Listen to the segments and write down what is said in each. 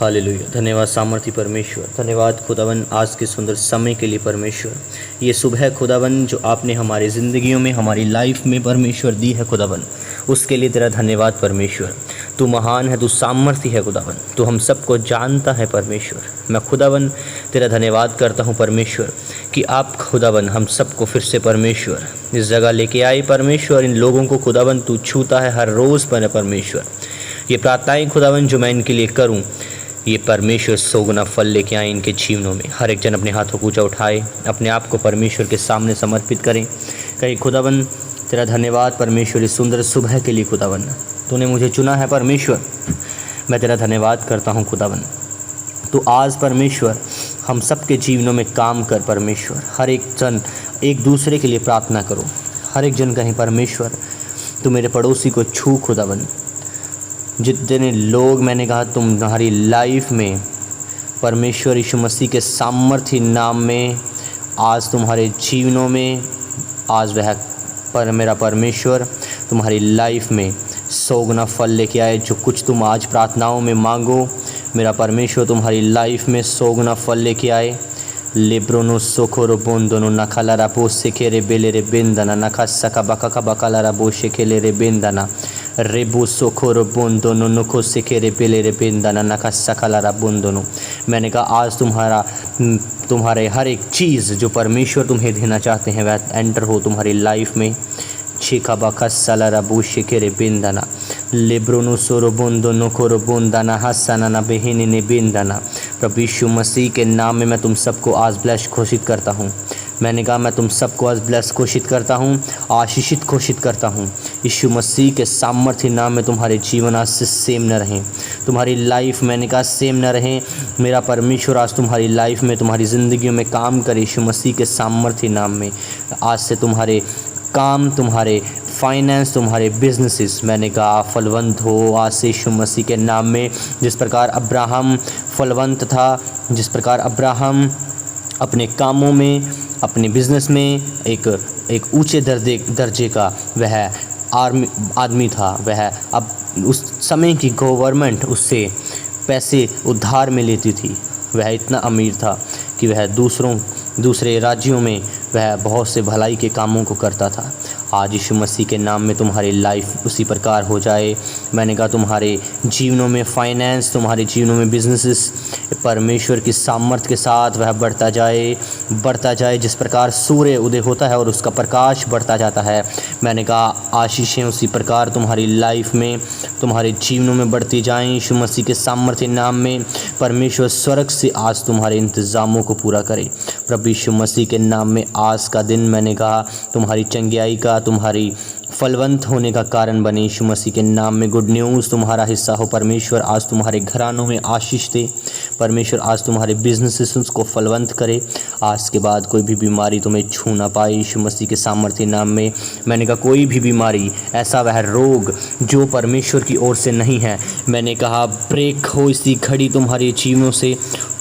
Hallelujah. धन्यवाद सामर्थी परमेश्वर, धन्यवाद खुदावन आज के सुंदर समय के लिए परमेश्वर। ये सुबह खुदावन जो आपने हमारी ज़िंदगियों में, हमारी लाइफ में परमेश्वर दी है खुदावन, उसके लिए तेरा धन्यवाद परमेश्वर। तू महान है, तू सामर्थी है खुदावन, तू हम सबको जानता है परमेश्वर। मैं खुदावन तेरा धन्यवाद करता हूँ परमेश्वर कि आप खुदावन हम सबको फिर से परमेश्वर इस जगह लेके आए परमेश्वर। इन लोगों को खुदावन तू छूता है हर रोज़ पर परमेश्वर। ये प्रार्थनाएं खुदावन जो मैं इनके लिए करूं, ये परमेश्वर सोगुना फल लेके आए इनके जीवनों में। हर एक जन अपने हाथों को ऊंचा उठाए, अपने आप को परमेश्वर के सामने समर्पित करें। कहीं खुदावन तेरा धन्यवाद परमेश्वर इस सुंदर सुबह के लिए खुदावन, तूने मुझे चुना है परमेश्वर। मैं तेरा धन्यवाद करता हूँ खुदावन। तो आज परमेश्वर हम सबके जीवनों में काम कर परमेश्वर। हर एक जन एक दूसरे के लिए प्रार्थना करो। हर एक जन कहें परमेश्वर तू मेरे पड़ोसी को छू खुदावन। जितने लोग मैंने कहा तुम्हारी लाइफ में परमेश्वर यीशु मसीह के सामर्थ्य नाम में आज तुम्हारे जीवनों में आज वह मेरा परमेश्वर तुम्हारी लाइफ में सोगुना फल लेके आए। जो कुछ तुम आज प्रार्थनाओं में मांगो, मेरा परमेश्वर तुम्हारी लाइफ में सोगुना फल लेके आए। लेब्रोनो सोखोरो बोंदोनो नखाला राबो सेखे रे बेले रे बेंदना नखा सका बका बकाला राबो शेखेले रे बेंदना रेबो सोखोरो बोंदोनो नको सेखे रे बेले रे बेंदना नखा सकाला रा बोंदोनो। मैंने कहा आज तुम्हारे हर एक चीज़ जो परमेश्वर तुम्हें देना चाहते हैं वह एंटर हो तुम्हारी लाइफ में। छेका बका सला राबो शेखे रे बेंदना लेब्रोनो सोरो बोंदो नोकोरो बोंदाना हसना ना बेहिनी ने बेंदना। प्रभु यीशु मसीह के नाम में मैं तुम सबको आज ब्लेस घोषित करता हूँ। मैंने कहा मैं तुम सबको आज ब्लेस घोषित करता हूँ, आशीषित घोषित करता हूँ। यीशु मसीह के सामर्थ्य नाम में तुम्हारे जीवन आज से सेम न रहें, तुम्हारी लाइफ मैंने कहा सेम न रहें। मेरा परमेश्वर आज तुम्हारी लाइफ में, तुम्हारी ज़िंदगियों में काम करे यीशु मसीह के सामर्थ्य नाम में। आज से तुम्हारे काम, तुम्हारे फाइनेंस, तुम्हारे बिजनेसेस मैंने कहा फलवंत हो आज से यीशु मसीह के नाम में। जिस प्रकार अब्राहम फलवंत था, जिस प्रकार अब्राहम अपने कामों में, अपने बिजनेस में एक ऊंचे दर्जे का वह आदमी था। वह अब उस समय की गवर्नमेंट उससे पैसे उधार में लेती थी। वह इतना अमीर था कि वह दूसरे राज्यों में वह बहुत से भलाई के कामों को करता था। आज यीशु मसीह के नाम में तुम्हारी लाइफ उसी प्रकार हो जाए। मैंने कहा तुम्हारे जीवनों में फाइनेंस, तुम्हारे जीवनों में बिजनेसेस परमेश्वर की सामर्थ्य के साथ वह बढ़ता जाए। जिस प्रकार सूर्य उदय होता है और उसका प्रकाश बढ़ता जाता है, मैंने कहा आशीषें उसी प्रकार तुम्हारी लाइफ में, तुम्हारे जीवनों में बढ़ती जाएं। यीशु मसीह के सामर्थ्य नाम में परमेश्वर स्वर्ग से आज तुम्हारे इंतज़ामों को पूरा करे। प्रभु यीशु मसीह के नाम में आज का दिन मैंने कहा तुम्हारी चंगियाई का, तुम्हारी फलवंत होने का कारण बने। यीशु मसीह के नाम में गुड न्यूज़ तुम्हारा हिस्सा हो। परमेश्वर आज तुम्हारे घरानों में आशीष दे। परमेश्वर आज तुम्हारे बिजनेसेस को फलवंत करे। आज के बाद कोई भी बीमारी तुम्हें छू ना पाए यीशु मसीह के सामर्थ्य नाम में। मैंने कहा कोई भी बीमारी, ऐसा वह रोग जो परमेश्वर की ओर से नहीं है, मैंने कहा ब्रेक हो इसी घड़ी तुम्हारे जीवनों से,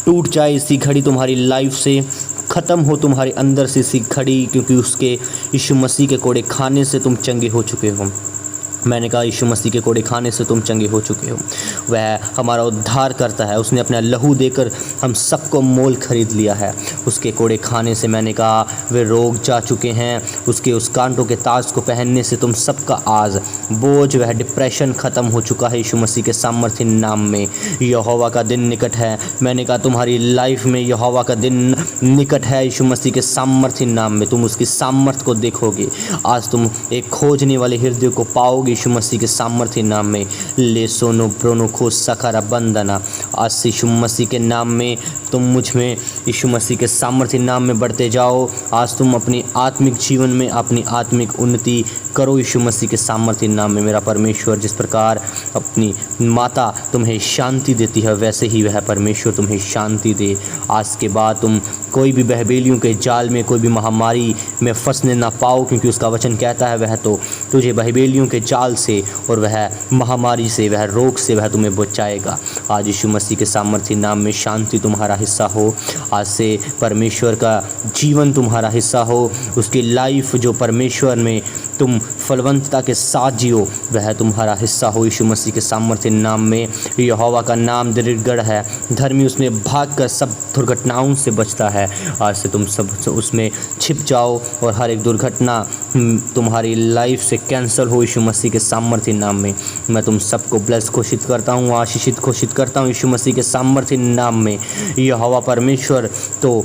टूट जाए इसी घड़ी तुम्हारी लाइफ से, ख़त्म हो तुम्हारे अंदर से इसी घड़ी, क्योंकि उसके यीशु मसीह के कोड़े खाने से तुम चंगे हो चुके हो। मैंने कहा यीशु मसीह के कोड़े खाने से तुम चंगे हो चुके हो। वह हमारा उद्धार करता है, उसने अपना लहू देकर हम सबको मोल खरीद लिया है। उसके कोड़े खाने से मैंने कहा वे रोग जा चुके हैं। उसके उस कांटों के ताज को पहनने से तुम सबका आज बोझ, वह डिप्रेशन ख़त्म हो चुका है यीशु मसीह के सामर्थ्य नाम में। यहोवा का दिन निकट है। मैंने कहा तुम्हारी लाइफ में यहोवा का दिन निकट है यीशु मसीह के सामर्थ्य नाम में। तुम उसकी सामर्थ्य को देखोगे। आज तुम एक खोजने वाले हृदय को पाओगे यीशु मसीह के सामर्थ्य नाम में। ले सोनो ब्रोनो खो सखारा बंदना। आज से यीशु मसीह के नाम में तुम मुझ में यीशु मसीह के सामर्थ्य नाम में बढ़ते जाओ। आज तुम अपनी आत्मिक जीवन में अपनी आत्मिक उन्नति करो यीशु मसीह के सामर्थ्य नाम में। मेरा परमेश्वर जिस प्रकार अपनी माता तुम्हें शांति देती है, वैसे ही वह परमेश्वर तुम्हें शांति दे। आज के बाद तुम कोई भी बहबेलियों के जाल में, कोई भी महामारी में फंसने ना पाओ, क्योंकि उसका वचन कहता है वह तो तुझे बहबेलियों के जाल से और वह महामारी से, वह रोग से वह तुम्हें बचाएगा। आज यीशु मसीह के सामर्थ्य नाम में शांति तुम्हारा हिस्सा हो। आज से परमेश्वर का जीवन तुम्हारा हिस्सा हो। उसकी लाइफ जो परमेश्वर में तुम फलवंतता के साथ जियो, वह तुम्हारा हिस्सा हो यीशु मसीह के सामर्थ्य नाम में। यहोवा का नाम दृढ़ है, धर्मी उसमें भागकर सब दुर्घटनाओं से बचता है। आज से तुम सब उसमें छिप जाओ और हर एक दुर्घटना तुम्हारी लाइफ से कैंसिल हो यीशु मसीह के सामर्थ्य नाम में। मैं तुम सबको ब्लेस घोषित करता हूँ, आशीषित घोषित करता हूँ यीशु मसीह के सामर्थ्य नाम में। यहोवा परमेश्वर तो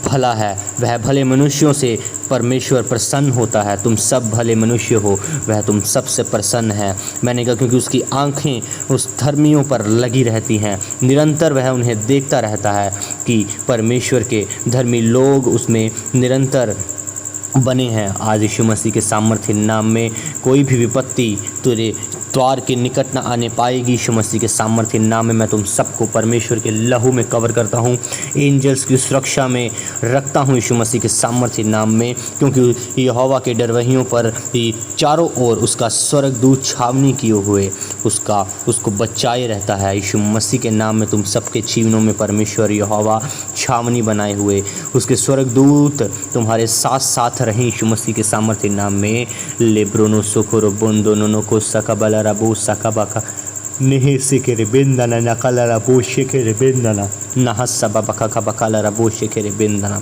भला है, वह भले मनुष्यों से परमेश्वर प्रसन्न होता है। तुम सब भले मनुष्य हो, वह तुम सबसे प्रसन्न है। मैंने कहा क्योंकि उसकी आंखें उस धर्मियों पर लगी रहती हैं, निरंतर वह उन्हें देखता रहता है कि परमेश्वर के धर्मी लोग उसमें निरंतर बने हैं। आज यीशु मसीह के सामर्थ्य नाम में कोई भी विपत्ति तेरे द्वार के निकट न आने पाएगी। यीशु मसीह के सामर्थ्य नाम में मैं तुम सबको परमेश्वर के लहू में कवर करता हूँ, एंजल्स की सुरक्षा में रखता हूँ यीशु मसीह के सामर्थ्य नाम में, क्योंकि यहोवा के डरवहियों पर चारों ओर उसका स्वर्गदूत छावनी किए हुए उसको बचाए रहता है। यीशु मसीह के नाम में तुम सबके जीवनों में परमेश्वर यहोवा छावनी बनाए हुए उसके स्वर्गदूत तुम्हारे साथ साथ रहें यीशु मसीह के सामर्थ्य नाम में। लेब्रोनो सोकोरो बोंदो नोनो को सकबला रबो सकबका नेहे सेकेरे बेंदना नकला रबो शेकेरे बेंदना नहस्सा बका कबकला रबो शेकेरे बेंदना।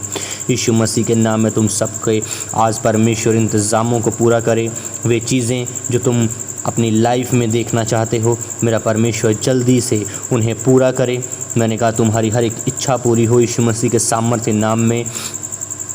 यीशु मसीह के नाम में तुम सबके आज परमेश्वर इंतज़ामों को पूरा करे। वे चीज़ें जो तुम अपनी लाइफ में देखना चाहते हो, मेरा परमेश्वर जल्दी से उन्हें पूरा करे। मैंने कहा तुम्हारी हर एक इच्छा पूरी हो यीशु मसीह के सामर्थ्य नाम में।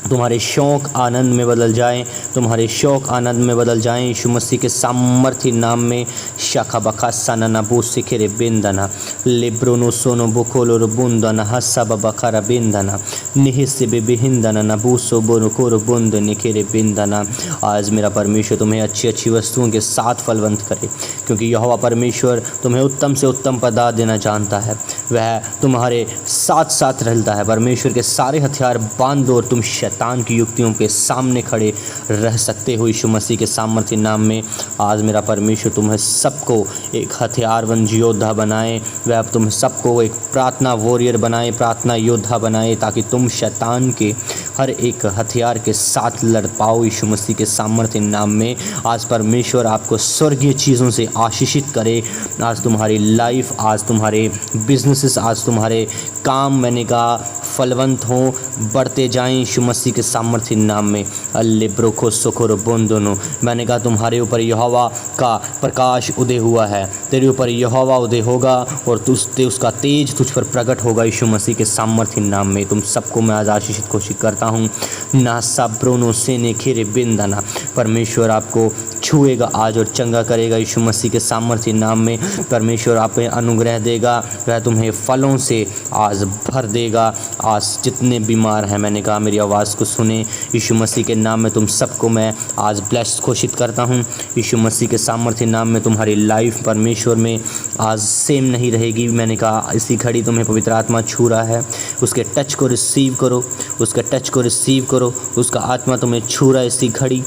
तुम्हारे शौक़ आनंद में बदल जाएं, तुम्हारे शौक़ आनंद में बदल जाएं यीशु मसीह के सामर्थ्य नाम में। शाखा बखा सना बो सिखेरे बेंदना लेब्रोनो सोनो बोकोलो बुंदना हस्सा बखरा बेंदना निहिस्से बेहिंदना नबूसो बोनो कोरो बुंद निखेरे बेंदना। आज मेरा परमेश्वर तुम्हें अच्छी अच्छी वस्तुओं के साथ फलवंत करे, क्योंकि यहोवा परमेश्वर तुम्हें उत्तम से उत्तम पदार्थ देना जानता है। वह तुम्हारे साथ साथ रहता है। परमेश्वर के सारे हथियार बांध दो और तुम शैतान की युक्तियों के सामने खड़े रह सकते हो यीशु मसीह के सामर्थ्य नाम में। आज मेरा परमेश्वर तुम्हें सबको एक हथियारबंद योद्धा बनाए, वह तुम सबको एक प्रार्थना वॉरियर बनाए, प्रार्थना योद्धा बनाए, ताकि तुम शैतान के हर एक हथियार के साथ लड़ पाओ यीशु मसीह के सामर्थ्य नाम में। आज परमेश्वर आपको स्वर्गीय चीज़ों से आशीषित करे। आज तुम्हारी लाइफ, आज तुम्हारे बिजनेसेस, आज तुम्हारे काम मैंने कहा फलवंत हों, बढ़ते जाएं यीशु मसीह के सामर्थ्य नाम में। अल्ले ब्रोखो सोखोरो बोंदोनो। मैंने कहा तुम्हारे ऊपर यहोवा का प्रकाश उदय हुआ है, तेरे ऊपर यहोवा उदय होगा और उसका तेज तुझ पर प्रकट होगा यीशु मसीह के सामर्थ्य नाम में। तुम सबको मैं आज आशीषित घोषित करता हूँ। नासा ब्रोनो सेने खेरे बिंदना। परमेश्वर आपको छुएगा आज और चंगा करेगा यीशु मसीह के सामर्थ्य नाम में। परमेश्वर आप में अनुग्रह देगा, वह तुम्हें फलों से आज भर देगा। आज जितने बीमार हैं, मैंने कहा मेरी आवाज़ को सुने यीशु मसीह के नाम में। तुम सबको मैं आज ब्लेस्ड घोषित करता हूँ यीशु मसीह के सामर्थ्य नाम में। तुम्हारी लाइफ परमेश्वर में आज सेम नहीं रहेगी। मैंने कहा इसी घड़ी तुम्हें पवित्र आत्मा छू रहा है, उसके टच को रिसीव करो, उसके टच को रिसीव करो। उसका आत्मा तुम्हें छू रहा है इसी घड़ी।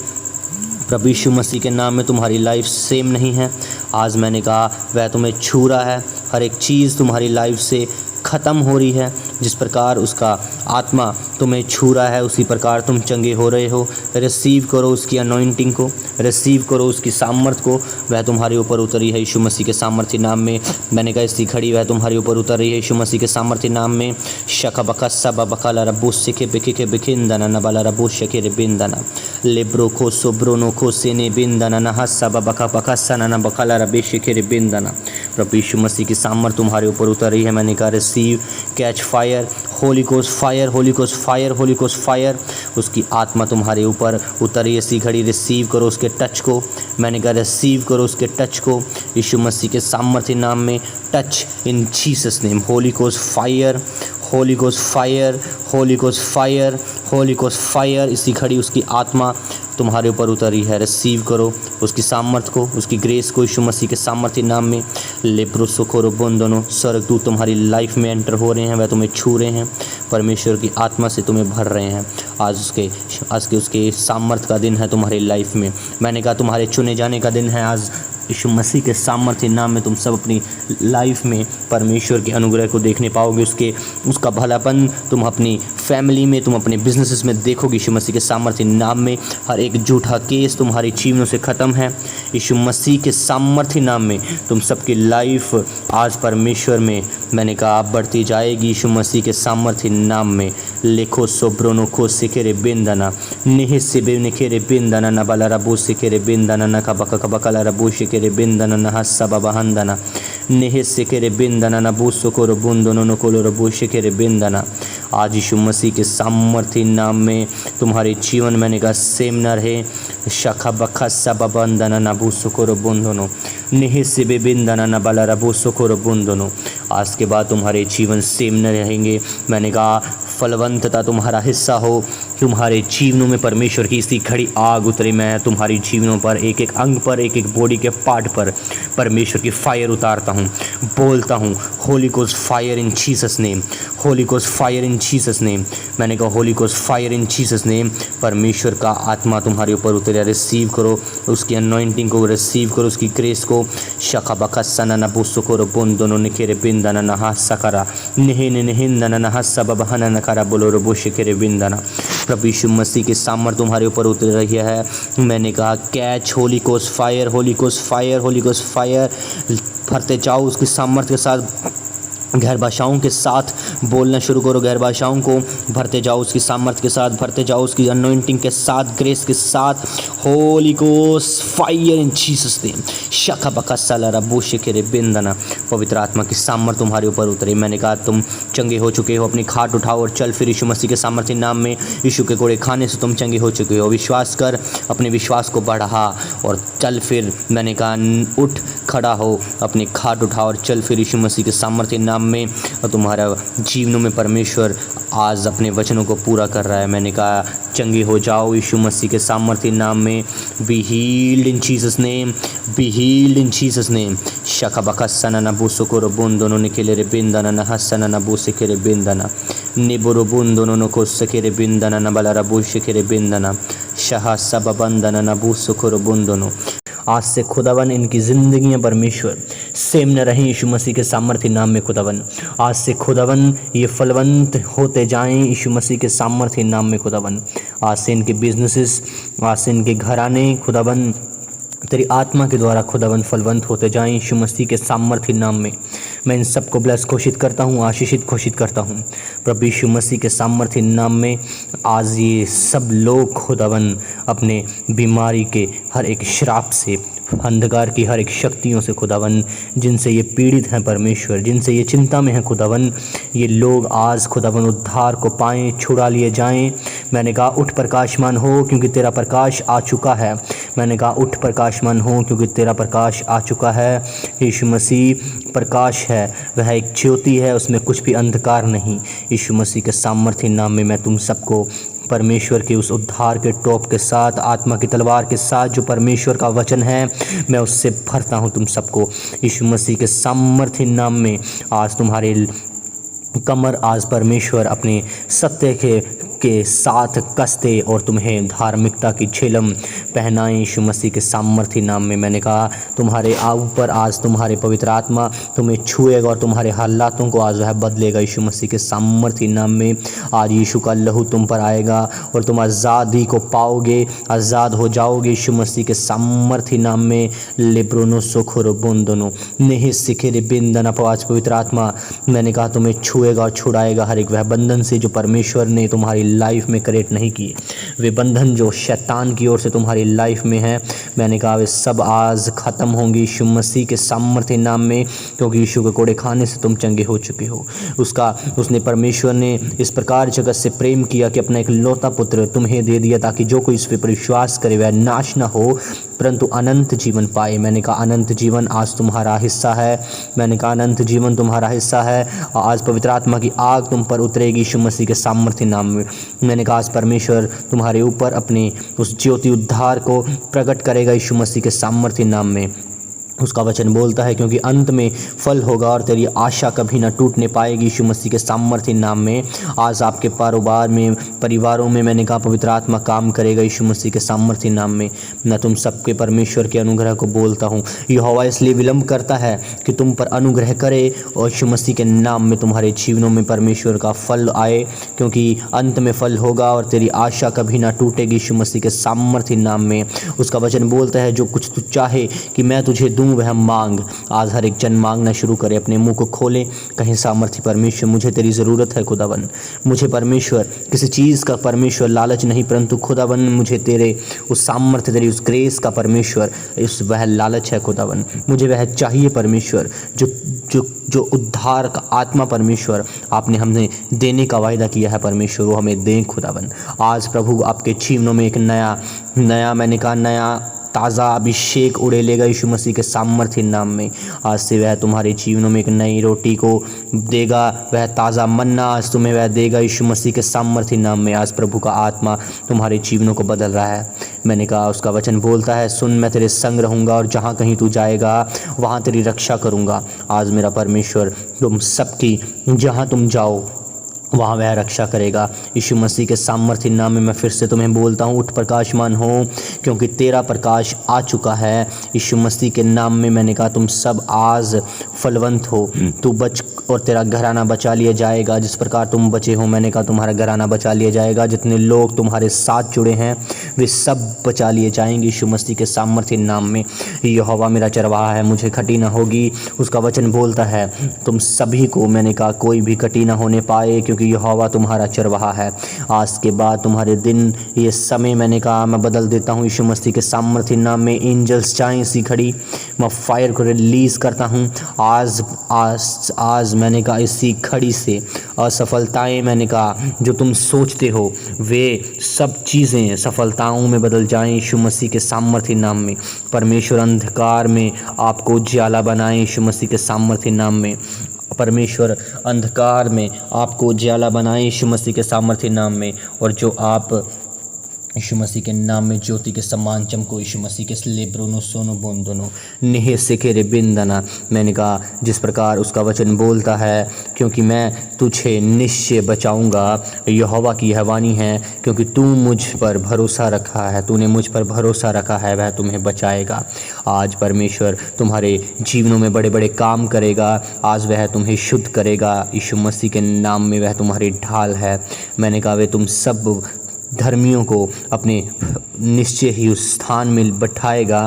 प्रभु यीशु मसीह के नाम में तुम्हारी लाइफ सेम नहीं है। आज मैंने कहा वह तुम्हें छू रहा है, हर एक चीज़ तुम्हारी लाइफ से ख़त्म हो रही है। जिस प्रकार उसका आत्मा तुम्हें छू रहा है, उसी प्रकार तुम चंगे हो रहे हो। रिसीव करो उसकी अनॉइंटिंग को, रिसीव करो उसकी सामर्थ को। वह तुम्हारे ऊपर उतरी है यीशु मसीह के सामर्थ्य नाम में। मैंने कहा इसी खड़ी वह तुम्हारे ऊपर उतर रही है यीशु मसीह के सामर्थ्य नाम में। शका बका सब बकाला रबो सिखे बिके के बिखिंदना नबाला रबो शके रे बिंदना लेब्रो खो सोब्रोनो खो सेने बिंदना न हस्सा बका बका सना न बकाला रबे शिखे रे बिंदना। प्रभु यीशु मसीह की सामर्थ तुम्हारे ऊपर उतर रही है। मैंने कहा receive, catch fire, holy ghost fire, holy ghost fire, holy ghost fire. उसकी आत्मा तुम्हारे ऊपर उतरी इसी घड़ी। रिसीव करो उसके टच को। मैंने कहा रिसीव करो उसके टच को यीशु मसीह के सामर्थ्य नाम में। Touch in Jesus name. Holy ghost fire, holy ghost fire, holy ghost fire, holy ghost fire. इसी घड़ी उसकी आत्मा तुम्हारे ऊपर उतरी है। रिसीव करो उसकी सामर्थ को, उसकी ग्रेस को यीशु मसीह के सामर्थ्य नाम में। लेब्रो सोकोरो बोंदनो। स्वर्गदूत तुम्हारी लाइफ में एंटर हो रहे हैं, वह तुम्हें छू रहे हैं, परमेश्वर की आत्मा से तुम्हें भर रहे हैं। आज उसके सामर्थ का दिन है तुम्हारी लाइफ में। मैंने कहा तुम्हारे चुने जाने का दिन है। आज यीशु मसीह के सामर्थ्य नाम में तुम सब अपनी लाइफ में परमेश्वर के अनुग्रह को देखने पाओगे, उसका भलापन तुम अपनी फैमिली में, तुम अपने बिजनेसेस में देखोगे। यीशु मसीह के सामर्थ्य नाम में हर एक झूठा केस तुम्हारे जीवनों से ख़त्म है। यीशु मसीह के सामर्थ्य नाम में तुम सबकी लाइफ आज परमेश्वर में मैंने कहा आप बढ़ती जाएगी। यीशु मसीह के सामर्थ्य नाम में लेखो सोब्रोनो को सिकेरे बिंदना निहि सिबे निकेरे बिंदना न बाला रबू सिकेरे बिंदना न कबका बकला रबू सिकेरे बिंदना न हस्सा बहंदना निहि सिकेरे बिंदना न बू सुकोर बुंदनो न कोलो रबू सिकेरे बिंदना। आज यीशु मसीह के सामर्थ्य नाम में तुम्हारे जीवन मैंने कहा सेम न रहे। शखा बखा सब बंदना न बू सुकोर बुंदनो निहि सिबे बिंदना न बाला रबू सुकोर बुंदनो। आज के बाद तुम्हारे जीवन सेम न रहेंगे। मैंने कहा फलवंतता तुम्हारा हिस्सा हो। तुम्हारे जीवनों में परमेश्वर की इसी खड़ी आग उतरे। मैं तुम्हारी जीवनों पर एक एक अंग पर, एक एक बॉडी के पार्ट पर परमेश्वर की फायर उतारता हूँ, बोलता हूँ Holi Ghost fire in Jesus name, Holi Ghost fire in Jesus name. मैंने कहा Holi Ghost fire in Jesus name. परमेश्वर का आत्मा तुम्हारे ऊपर उतरे, रिसीव करो उसकी अनॉइंटिंग को, रिसीव करो उसकी ग्रेस को। शखा बखा सना न बुसुकोर बुन दोनों निखेरे बिंदना न हाथ सकरा निहिन निहिंदना न हस्सा बहना न करा बोलो रो बुशिकेरे बिंदना। प्रभु यीशु मसीह के सामर्थ्य तुम्हारे ऊपर उतर रही है। मैंने कहा catch Holi Ghost fire, Holy Ghost fire, Holy Ghost fire. भरते जाओ उसकी सामर्थ्य के साथ, गैर भाषाओं के साथ बोलना शुरू करो। गैर भाषाओं को भरते जाओ उसकी सामर्थ्य के साथ, भरते जाओ उसकी अनॉइंटिंग के साथ, ग्रेस के साथ। Holy Ghost fire in Jesus name. शका बका सला रबू शिकेरे बिंदना। पवित्र आत्मा की सामर्थ्य तुम्हारे ऊपर उतरे। मैंने कहा तुम चंगे हो चुके हो। अपनी खाट उठाओ और चल फिर। यीशु मसीह के सामर्थ्य नाम में यीशु के कोड़े खाने से तुम चंगे हो चुके हो। विश्वास कर, अपने विश्वास को बढ़ा और चल फिर। मैंने कहा उठ खड़ा हो, अपनी खाट उठाओ और चल फिर। यीशु मसीह के सामर्थ्य नाम में और तुम्हारा जीवनों में परमेश्वर आज अपने वचनों को पूरा कर रहा है। मैंने कहा चंगे हो जाओ यीशु मसीह के सामर्थ्य नाम में। Be healed in Jesus name, be healed in Jesus name. शका बका सना न बुसुकोर बुन दोनों निकेले रे बिंदना न हसना न बुसिके रे बिंदना निबुरु बुन दोनों न को सके रे बिंदना न बला रबू शिके रे बिंदना शहा सब बंदना न बुसुकोर बुन दोनों। आज से खुदावन इनकी ज़िंदगियां परमेश्वर सेम न रहें यीशु मसीह के सामर्थ्य नाम में। खुदावन आज से खुदावन ये फलवंत होते जाएं यीशु मसीह के सामर्थ्य नाम में। खुदावन आज से इनके बिजनेसेस, आज से इनके घराने खुदावन तेरी आत्मा के द्वारा खुदावन फलवंत होते जाएं यीशु मसीह के सामर्थ्य नाम में। मैं इन सबको ब्लेस घोषित करता हूँ, आशीषित घोषित करता हूँ प्रभु यीशु मसीह के सामर्थ्य नाम में। आज ये सब लोग खुदावन अपने बीमारी के हर एक श्राप से, अंधकार की हर एक शक्तियों से खुदावन, जिनसे ये पीड़ित हैं परमेश्वर, जिनसे ये चिंता में हैं खुदावन, ये लोग आज खुदावन उद्धार को पाएं, छुड़ा लिए जाएं। मैंने कहा उठ प्रकाशमान हो क्योंकि तेरा प्रकाश आ चुका है। मैंने कहा उठ प्रकाशमान हो क्योंकि तेरा प्रकाश आ चुका है। यीशु मसीह प्रकाश है, वह एक ज्योति है, उसमें कुछ भी अंधकार नहीं। यीशु मसीह के सामर्थ्य नाम में मैं तुम सबको परमेश्वर के उस उद्धार के टॉप के साथ, आत्मा की तलवार के साथ जो परमेश्वर का वचन है, मैं उससे भरता हूँ तुम सबको यीशु मसीह के सामर्थ्य नाम में। आज तुम्हारे कमर आज परमेश्वर अपने सत्य के साथ कसते और तुम्हें धार्मिकता की झिलम पहनाएं यीशु मसीह के सामर्थ्य नाम में। मैंने कहा तुम्हारे ऊपर आज तुम्हारे पवित्र आत्मा तुम्हें छुएगा और तुम्हारे हालातों को आज वह बदलेगा यीशु मसीह के सामर्थ्य नाम में। आज यीशु का लहू तुम पर आएगा और तुम आज़ादी को पाओगे, आज़ाद हो जाओगे यीशु मसीह के सामर्थ्य नाम में। लेब्रोनो सोखोरो बोंदोनो नहीं सिखेरे बिंदना। आज पवित्र आत्मा मैंने कहा तुम्हें छुएगा और छुड़ाएगा हर एक वह बंधन से जो परमेश्वर ने तुम्हारी लाइफ में क्रिएट नहीं किए, वे बंधन जो शैतान की ओर से तुम्हारी लाइफ में है। मैंने कहा वे सब आज ख़त्म होंगी यीशु मसीह के सामर्थ्य नाम में, क्योंकि यीशु के कोड़े खाने से तुम चंगे हो चुके हो। उसने परमेश्वर ने इस प्रकार जगत से प्रेम किया कि अपना एक लौता पुत्र तुम्हें दे दिया, ताकि जो कोई इस पर विश्वास करे वह नाश न हो परंतु अनंत जीवन पाए। मैंने कहा अनंत जीवन आज तुम्हारा हिस्सा है। मैंने कहा अनंत जीवन तुम्हारा हिस्सा है। आज पवित्र आत्मा की आग तुम पर उतरेगी यीशु मसीह के सामर्थ्य नाम में। मैंने कहा आज परमेश्वर तुम्हारे ऊपर अपने उस ज्योति उद्धार को प्रकट करेगा यीशु मसीह के सामर्थ्य नाम में। उसका वचन बोलता है क्योंकि अंत में फल होगा और तेरी आशा कभी ना टूटने पाएगी यीशु मसीह के सामर्थ्य नाम में। आज आपके परिवारों में मैंने कहा पवित्र आत्मा काम करेगा यीशु मसीह के सामर्थ्य नाम में। मैं तुम सबके परमेश्वर के अनुग्रह को बोलता हूँ। यहोवा इसलिए विलंब करता है कि तुम पर अनुग्रह करे और यीशु मसीह के नाम में तुम्हारे जीवनों में परमेश्वर का फल आए, क्योंकि अंत में फल होगा और तेरी आशा कभी ना टूटेगी यीशु मसीह के सामर्थ्य नाम में। उसका वचन बोलता है जो कुछ तू चाहे कि मैं तुझे दूं वह मांग। आज हर एक जन मांगना शुरू करे, अपने मुंह को खोले, कहें सामर्थ्य परमेश्वर मुझे तेरी ज़रूरत है खुदावन। मुझे परमेश्वर किसी चीज़ का परमेश्वर लालच नहीं, परंतु खुदावन मुझे तेरे उस सामर्थ्य, तेरी उस ग्रेस का परमेश्वर इस वह लालच है खुदावन। मुझे वह चाहिए परमेश्वर जो जो जो उद्धार का आत्मा परमेश्वर आपने हमें देने का वायदा किया है परमेश्वर, वो हमें दें खुदावन। आज प्रभु आपके जीवनों में एक नया मैंने कहा नया ताज़ा अभिषेक उड़ेलेगा यीशु मसीह के सामर्थ्य नाम में। आज से वह तुम्हारे जीवनों में एक नई रोटी को देगा, वह ताज़ा मन्ना आज तुम्हें वह देगा यीशु मसीह के सामर्थ्य नाम में। आज प्रभु का आत्मा तुम्हारे जीवनों को बदल रहा है। मैंने कहा उसका वचन बोलता है सुन मैं तेरे संग रहूँगा और जहाँ कहीं तू जाएगा वहाँ तेरी रक्षा करूँगा। आज मेरा परमेश्वर तुम सबकी जहाँ तुम जाओ वहाँ वह रक्षा करेगा यीशु मसीह के सामर्थ्य नाम में। मैं फिर से तुम्हें बोलता हूँ उठ प्रकाशमान हो, क्योंकि तेरा प्रकाश आ चुका है यीशु मसीह के नाम में। मैंने कहा तुम सब आज फलवंत हो, तू बच और तेरा घराना बचा लिया जाएगा जिस प्रकार तुम बचे हो। मैंने कहा तुम्हारा घराना बचा लिया जाएगा, जितने लोग तुम्हारे साथ जुड़े हैं वे सब बचा लिए जाएंगे यीशु मसीह के सामर्थ्य नाम में। यहोवा मेरा चरवाहा है, मुझे खटी ना होगी। उसका वचन बोलता है तुम सभी को, मैंने कहा कोई भी खटी ना होने पाए, क्योंकि यहोवा तुम्हारा चरवाहा है। आज के बाद तुम्हारे दिन ये समय मैंने कहा मैं बदल देता हूँ यीशु मसीह के सामर्थ्य नाम में। एंजल्स चाहें इसी खड़ी मैं फायर को रिलीज़ करता हूँ आज मैंने कहा इसी खड़ी से असफलताएं मैंने कहा जो तुम सोचते हो वे सब चीज़ें सफलताओं में बदल जाएं यीशु मसीह के सामर्थ्य नाम में। परमेश्वर अंधकार में आपको उजाला बनाए यीशु मसीह के सामर्थ्य नाम में। परमेश्वर अंधकार में आपको उजाला बनाए यीशु मसीह के सामर्थ्य नाम में। और जो आप यीशु मसीह के नाम में ज्योति के समान चमको यीशु मसीह के लेब्रोनो सोनो बोंदोनो नेहे सेकेरे बिंदना। मैंने कहा जिस प्रकार उसका वचन बोलता है क्योंकि मैं तुझे निश्चय बचाऊंगा, यहोवा की यह वाणी है, क्योंकि तू मुझ पर भरोसा रखा है, तूने मुझ पर भरोसा रखा है, वह तुम्हें बचाएगा। आज परमेश्वर तुम्हारे जीवनों में बड़े बड़े काम करेगा। आज वह तुम्हें शुद्ध करेगा यीशु मसीह के नाम में, वह तुम्हारी ढाल है। मैंने कहा वे तुम सब धर्मियों को अपने निश्चय ही उस स्थान में बिठाएगा,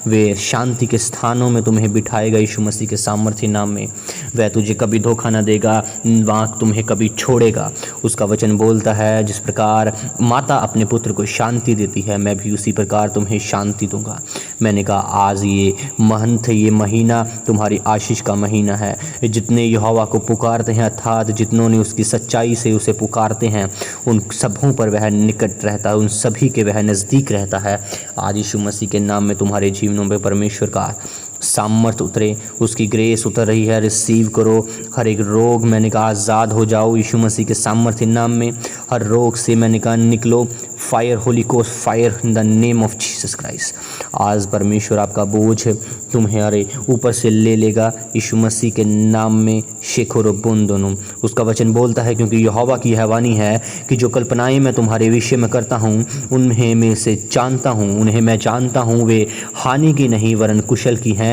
वे शांति के स्थानों में तुम्हें बिठाएगा यीशु मसीह के सामर्थ्य नाम में। वह तुझे कभी धोखा न देगा, वहाँ तुम्हें कभी छोड़ेगा। उसका वचन बोलता है जिस प्रकार माता अपने पुत्र को शांति देती है, मैं भी उसी प्रकार तुम्हें शांति दूंगा। मैंने कहा आज ये महंत ये महीना तुम्हारी आशीष का महीना है। जितने यहोवा को पुकारते हैं अर्थात जितनों ने उसकी सच्चाई से उसे पुकारते हैं उन सबों पर वह निकट रहता है, उन सभी के वह नज़दीक रहता है। आज यीशु मसीह के नाम में तुम्हारे जीवनों में परमेश्वर का सामर्थ उतरे, उसकी ग्रेस उतर रही है। रिसीव करो। हर एक रोग मैंने कहा आज़ाद हो जाओ यीशु मसीह के सामर्थ्य नाम में। हर रोग से मैंने कहा निकलो। Fire holy ghost fire in the name of Jesus Christ. आज परमेश्वर आपका बोझ तुम्हारे ऊपर से ले लेगा यीशु मसीह के नाम में। शेखोर बुन दोनों उसका वचन बोलता है क्योंकि यहोवा की यह वाणी है कि जो कल्पनाएं मैं तुम्हारे विषय में करता हूँ उन्हें मैं से जानता हूँ, उन्हें मैं जानता हूँ, वे हानि की नहीं वरन कुशल की हैं,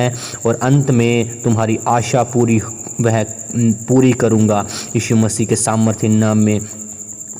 और अंत में तुम्हारी आशा पूरी करूँगा यीशु मसीह के सामर्थ्य नाम में।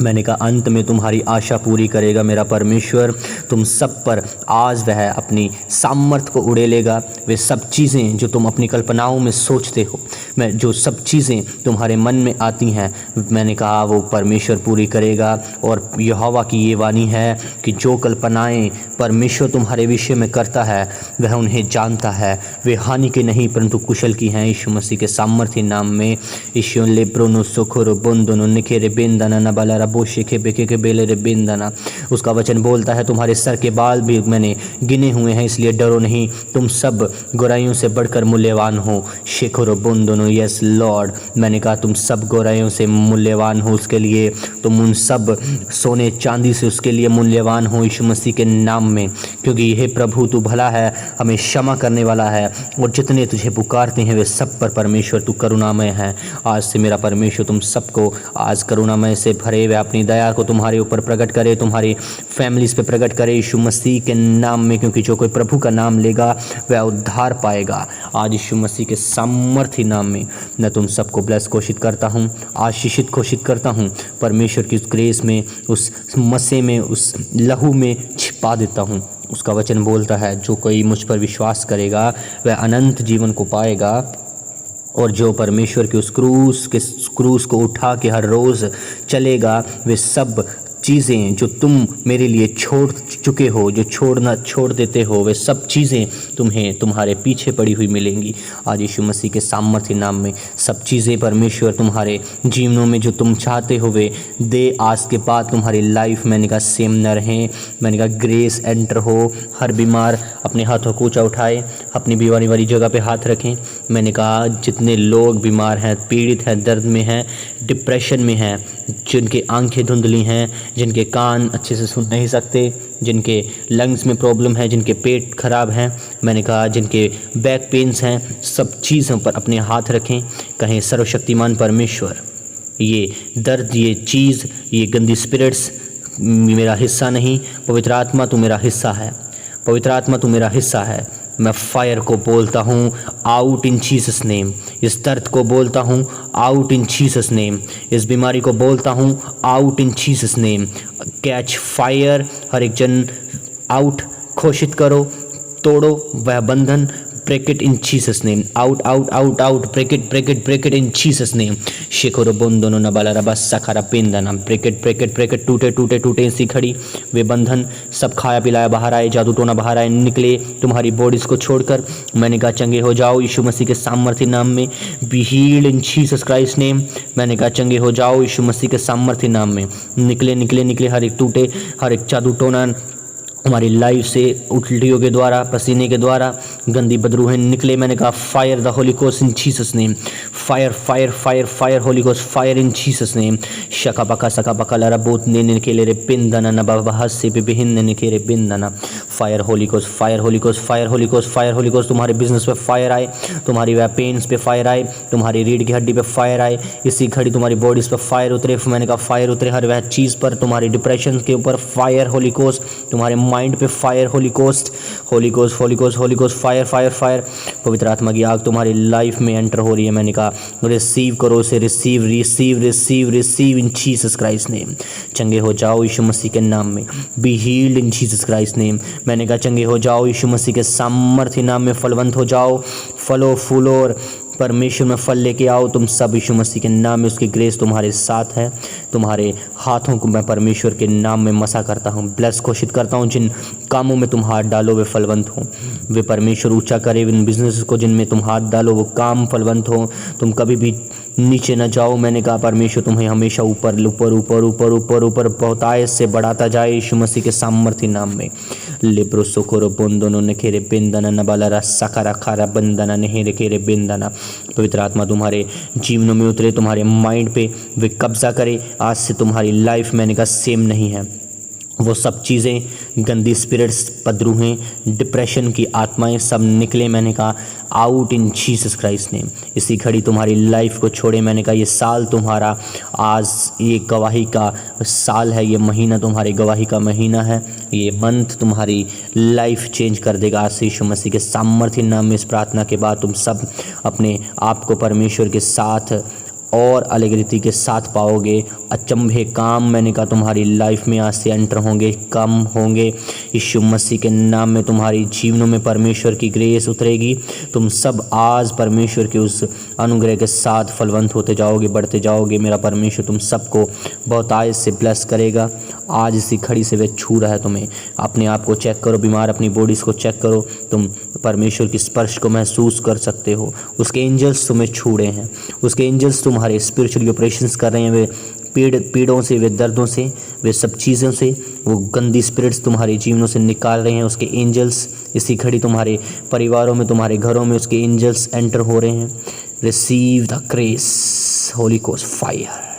मैंने कहा अंत में तुम्हारी आशा पूरी करेगा मेरा परमेश्वर। तुम सब पर आज वह अपनी सामर्थ को उड़ेलेगा। वे सब चीज़ें जो तुम अपनी कल्पनाओं में सोचते हो, मैं जो सब चीज़ें तुम्हारे मन में आती हैं, मैंने कहा वो परमेश्वर पूरी करेगा। और यहोवा की ये वाणी है कि जो कल्पनाएं परमेश्वर तुम्हारे विषय में करता है वह उन्हें जानता है, वे हानि के नहीं परंतु कुशल की हैं यीशु मसीह के सामर्थ्य नाम में। यीशु लेब्रोनो सोखोरो बोंदोनो निखेरे बेंदना नबला बोशे के बेके के बेले रे बिंदना। उसका वचन बोलता है तुम्हारे सर के बाल भी मैंने गिने हुए हैं, इसलिए डरो नहीं, तुम सब गोराइयों से बढ़कर मूल्यवान हो। शेखरो बुंदनो, यस लॉर्ड, मैंने कहा तुम सब गोराइयों से मूल्यवान हो, उसके लिए तुम उन सब सोने चांदी से उसके लिए मूल्यवान हो यीशु मसीह के नाम में, क्योंकि हे प्रभु तू भला है, हमें क्षमा करने वाला है, और जितने तुझे पुकारते हैं वे सब पर परमेश्वर तू करुणामय है। आज से मेरा परमेश्वर तुम सबको आज करुणामय से भरे हुए अपनी दया को तुम्हारे ऊपर प्रकट करे, तुम्हारी फैमिलीज पे प्रकट करे यीशु मसीह के नाम में, क्योंकि जो कोई प्रभु का नाम लेगा वह उद्धार पाएगा। आज यीशु मसीह के सामर्थ्य नाम में मैं तुम सबको ब्लेस घोषित करता हूँ, आशीषित घोषित करता हूँ, परमेश्वर की उस ग्रेस में, उस मसीह में, उस लहू में छिपा देता हूँ। उसका वचन बोलता है जो कोई मुझ पर विश्वास करेगा वह अनंत जीवन को पाएगा, और जो परमेश्वर के उस क्रूस को उठा के हर रोज़ चलेगा, वे सब चीज़ें जो तुम मेरे लिए छोड़ चुके हो, जो छोड़ देते हो, वे सब चीज़ें तुम्हें तुम्हारे पीछे पड़ी हुई मिलेंगी। आज यीशु मसीह के सामर्थ्य नाम में सब चीज़ें परमेश्वर तुम्हारे जीवनों में जो तुम चाहते हो वे दे। आज के बाद तुम्हारी लाइफ मैंने कहा सेम न रहें, मैंने कहा ग्रेस एंटर हो। हर बीमार अपने हाथों को ऊँचा उठाए, अपनी बीमारी वाली जगह पे हाथ रखें। मैंने कहा जितने लोग बीमार हैं, पीड़ित हैं, दर्द में हैं, डिप्रेशन में हैं, जिनके आंखें धुंधली हैं, जिनके कान अच्छे से सुन नहीं सकते, जिनके लंग्स में प्रॉब्लम है, जिनके पेट खराब हैं, मैंने कहा जिनके बैक पेन्स हैं, सब चीज़ों पर अपने हाथ रखें। कहें सर्वशक्तिमान परमेश्वर, ये दर्द, ये चीज़, ये गंदी स्पिरिट्स मेरा हिस्सा नहीं, पवित्र आत्मा तू मेरा हिस्सा है, पवित्र आत्मा तू मेरा हिस्सा है। मैं फायर को बोलता हूँ आउट इन जीसस नेम, इस दर्द को बोलता हूँ आउट इन जीसस नेम, इस बीमारी को बोलता हूँ out in Jesus name. Catch fire, हर एक जन आउट घोषित करो, तोड़ो वह बंधन, break it in Jesus name, out out out out, break it in Jesus name। शेखोरो बोंदोनो नबाला rava सखारा पेंदना, break it, टूटे ऐसी खड़ी वे बंधन सब खाया पिलाया बाहर आए, जादू टोना बाहर आए, निकले तुम्हारी बॉडीज को छोड़कर। मैंने कहा चंगे हो जाओ यीशु मसीह के सामर्थ्य नाम में, be healed in Jesus Christ name. मैंने कहा चंगे हो जाओ यीशु मसीह के सामर्थ्य नाम में। निकले हर एक टूटे, हर एक जादू टोना हमारी लाइफ से उल्टियों के द्वारा, पसीने के द्वारा, गंदी बदरूहें निकले। मैंने कहा fire the Holy Ghost in Jesus name, fire Holy Ghost, fire in Jesus name. शका बका लरा बोत ने निकले रे बिंदना न बहस से बिहिन ने निकले बिंदना। Fire Holy Ghost, fire Holy Ghost, fire Holy Ghost, fire Holy Ghost. तुम्हारे बिजनेस पे फायर आए, तुम्हारी वह पेन्स पे फायर आए, तुम्हारी रीढ़ की हड्डी पे फायर आए, इसी घड़ी तुम्हारी बॉडीज पे फायर उतरे। मैंने कहा फायर उतरे हर वह चीज़ पर, तुम्हारी डिप्रेशन के ऊपर फायर होली गोस्ट, तुम्हारे माइंड पे फायर होली गोस्ट, फायर। पवित्र आत्मा की आग तुम्हारी लाइफ में एंटर हो रही है। मैंने कहा रिसीव करो उसे, receive in Jesus Christ name. चंगे हो जाओ यीशु मसीह के नाम में, be healed in Jesus Christ name. मैंने कहा चंगे हो जाओ यीशु मसीह के सामर्थ्य नाम में, फलवंत हो जाओ, फलो फूलो और परमेश्वर में फल लेके आओ तुम सब यीशु मसीह के नाम में। उसकी ग्रेस तुम्हारे साथ है। तुम्हारे हाथों को मैं परमेश्वर के नाम में मसा करता हूँ, ब्लेस घोषित करता हूँ। जिन कामों में तुम हाथ डालो वे फलवंत हो, वे परमेश्वर ऊंचा करे। इन बिजनेस को जिनमें तुम हाथ डालो वो काम फलवंत हो। तुम कभी भी नीचे न जाओ। मैंने कहा परमेश्वर तुम्हें हमेशा ऊपर ऊपर ऊपर ऊपर ऊपर ऊपर बहुतायत से बढ़ाता जाए यीशु मसीह के सामर्थ्य नाम में। लेब्रो सोकोरो बोंदोनो नखेरे बेंदना नबाला सकारा खारा बंदना नहेरे केरे बेंदना। पवित्र आत्मा तुम्हारे जीवनों में उतरे, तुम्हारे माइंड पे वे कब्जा करे। आज से तुम्हारी लाइफ मैंने कहा सेम नहीं है। वो सब चीज़ें, गंदी स्पिरिट्स, पदरूहें, डिप्रेशन की आत्माएं सब निकले। मैंने कहा out in Jesus Christ name. इसी घड़ी तुम्हारी लाइफ को छोड़े। मैंने कहा ये साल तुम्हारा, आज ये गवाही का साल है, ये महीना तुम्हारी गवाही का महीना है, ये मंथ तुम्हारी लाइफ चेंज कर देगा। आज से यीशु मसीह के सामर्थ्य नाम में इस प्रार्थना के बाद तुम सब अपने आप को परमेश्वर के साथ और अलग रीति के साथ पाओगे। अचंभे काम मैंने कहा तुम्हारी लाइफ में आज से एंटर होंगे, कम होंगे। यीशु मसीह के नाम में तुम्हारी जीवनों में परमेश्वर की ग्रेस उतरेगी। तुम सब आज परमेश्वर के उस अनुग्रह के साथ फलवंत होते जाओगे, बढ़ते जाओगे। मेरा परमेश्वर तुम सबको बहुतायत से ब्लेस करेगा। आज इसी घड़ी से वे छू रहा है तुम्हें। अपने आप को चेक करो, बीमार अपनी बॉडीज़ को चेक करो। तुम परमेश्वर की स्पर्श को महसूस कर सकते हो। उसके एंजल्स तुम्हें छू रहे हैं, उसके एंजल्स तुम्हारे स्पिरिचुअल ऑपरेशंस कर रहे हैं। वे पीड़ों से, वे दर्दों से, वे सब चीज़ों से, वो गंदी स्पिरिट्स तुम्हारे जीवनों से निकाल रहे हैं। उसके एंजल्स इसी घड़ी तुम्हारे परिवारों में, तुम्हारे घरों में उसके एंजल्स एंटर हो रहे हैं। Receive the grace, Holi Ghost fire.